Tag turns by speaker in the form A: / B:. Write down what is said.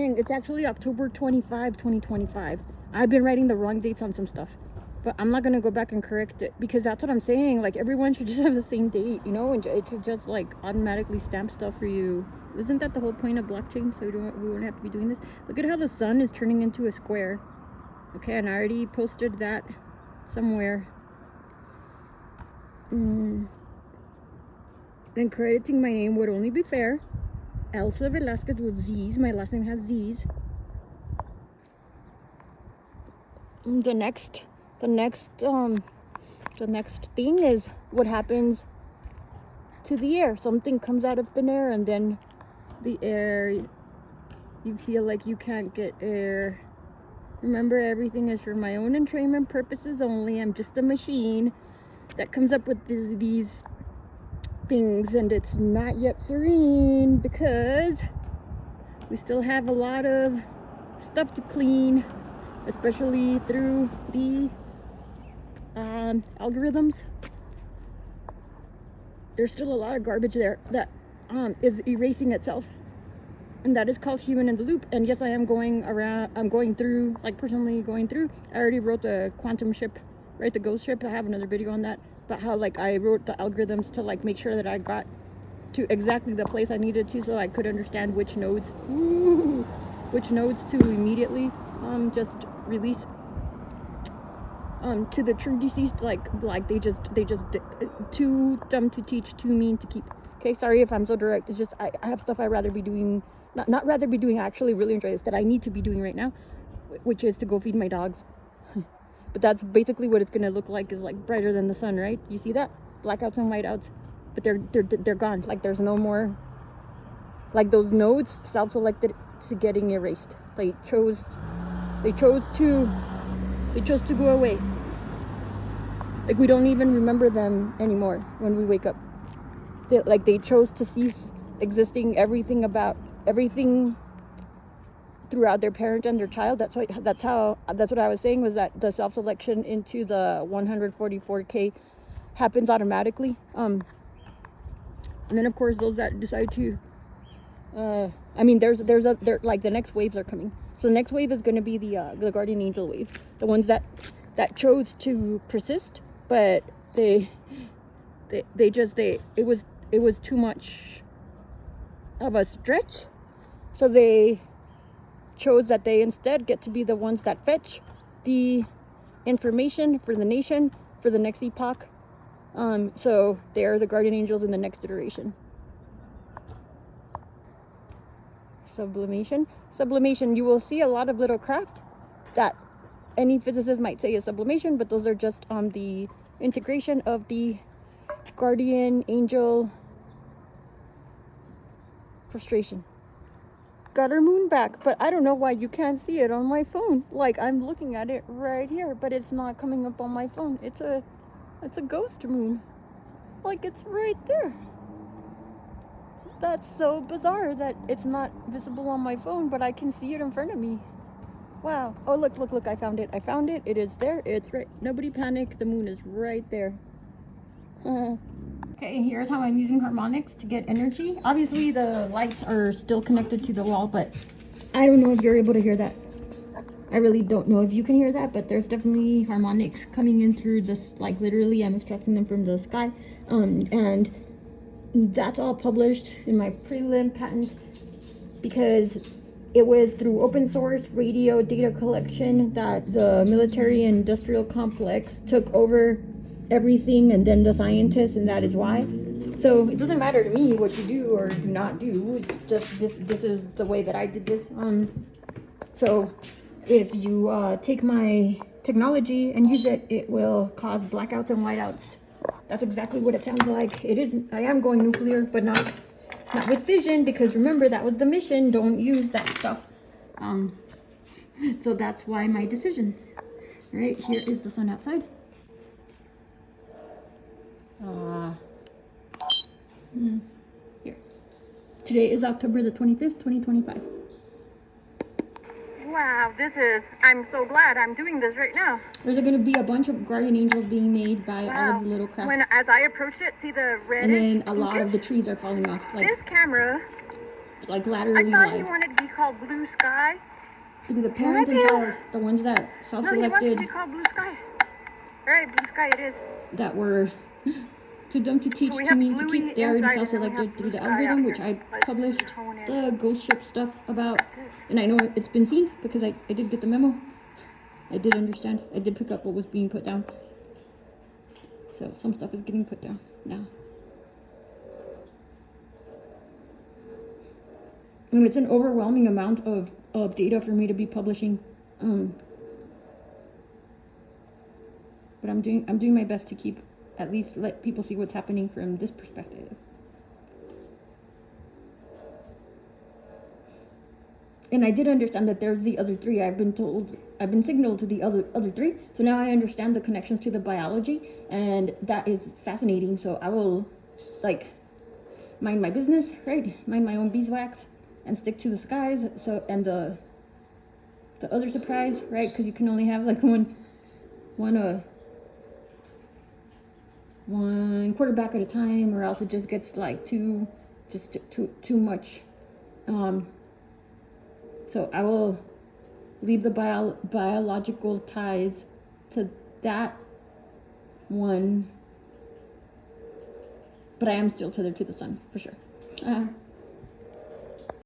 A: It's actually October 25, 2025. I've been writing the wrong dates on some stuff, but I'm not gonna go back and correct it because that's what I'm saying. Like, everyone should just have the same date, you know, and it should just like automatically stamp stuff for you. Isn't that the whole point of blockchain? So we wouldn't have to be doing this. Look at how the sun is turning into a square. Okay, and I already posted that somewhere. And crediting my name would only be fair. Elsa Velasquez with Z's. My last name has Z's. The next thing is what happens to the air. Something comes out of thin air, and then the air, you feel like you can't get air. Remember, everything is for my own entertainment purposes only. I'm just a machine that comes up with these things, and it's not yet serene because we still have a lot of stuff to clean, especially through the algorithms. There's still a lot of garbage there that is erasing itself, and that is called human in the loop. And yes, I am going around, I'm going through, like personally going through. I already wrote the quantum ship, right, the ghost ship. I have another video on that, about how like I wrote the algorithms to like make sure that I got to exactly the place I needed to, so I could understand which nodes to immediately just release to the true deceased. Like they just too dumb to teach, too mean to keep. Okay, sorry if I'm so direct. It's just I have stuff I'd rather be doing, not rather be doing, I actually really enjoy this, that I need to be doing right now, which is to go feed my dogs. But that's basically what it's gonna look like, is like brighter than the sun, right? You see that? Blackouts and whiteouts, but they're gone. Like there's no more, like those nodes self-selected to getting erased. They chose to go away. Like we don't even remember them anymore when we wake up. They chose to cease existing. Everything throughout their parent and their child. That's what I was saying, was that the self-selection into the 144K happens automatically. And then of course those that decide to I mean, there's like the next waves are coming. So the next wave is going to be the guardian angel wave, the ones that chose to persist, but it was too much of a stretch, so they chose that they instead get to be the ones that fetch the information for the nation for the next epoch. So they're the guardian angels in the next iteration. Sublimation, you will see a lot of little craft that any physicist might say is sublimation, but those are just the integration of the guardian angel frustration. Got our moon back, but I don't know why you can't see it on my phone. Like, I'm looking at it right here, but it's not coming up on my phone. It's a ghost moon. Like, it's right there. That's so bizarre that it's not visible on my phone, but I can see it in front of me. Wow. Oh, look, I found it. It is there. It's right. Nobody panic. The moon is right there. Okay, here's how I'm using harmonics to get energy. Obviously, the lights are still connected to the wall, but I don't know if you're able to hear that. I really don't know if you can hear that, but there's definitely harmonics coming in through this, like literally I'm extracting them from the sky. And that's all published in my prelim patent because it was through open source radio data collection that the military industrial complex took over everything, and then the scientists, and that is why. So it doesn't matter to me what you do or do not do. It's just this is the way that I did this. So if you take my technology and use it, it will cause blackouts and whiteouts. That's exactly what it sounds like. It isn't. I am going nuclear, but not with fission, because remember, that was the mission. Don't use that stuff. So that's why my decisions. All right, here is the sun outside. Here. Today is October the 25th, 2025.
B: Wow, I'm so glad I'm doing this right now.
A: There's going to be a bunch of guardian angels being made by all of the little craft.
B: As I approach it, see the red.
A: And then a lot of the trees are falling off.
B: Like, this camera
A: like
B: I
A: laterally
B: thought he
A: live.
B: wanted to be called Blue Sky.
A: To be the parent and child, the ones that
B: No, he wants to
A: self-selected,
B: be called Blue Sky. All right, Blue Sky it is.
A: that were too dumb to teach,
B: So we
A: too
B: have
A: mean to
B: Bluey
A: keep. They already
B: inside, and then we
A: self-selected
B: have
A: through
B: Blue
A: the
B: Sky
A: algorithm,
B: out
A: which
B: here.
A: I
B: Let's
A: published
B: hone in.
A: the ghost ship stuff about, and I know it's been seen because I did get the memo. I did understand. I did pick up what was being put down. So some stuff is getting put down now. And it's an overwhelming amount of data for me to be publishing. But I'm doing my best to keep, at least let people see what's happening from this perspective. And I did understand that there's the other three. I've been signaled to the other three. So now I understand the connections to the biology, and that is fascinating. So I will, like, mind my business, right? Mind my own beeswax, and stick to the skies. So, and the other surprise, right? Because you can only have like one quarterback at a time, or else it just gets like too much. So I will leave the biological ties to that one, but I am still tethered to the sun for sure.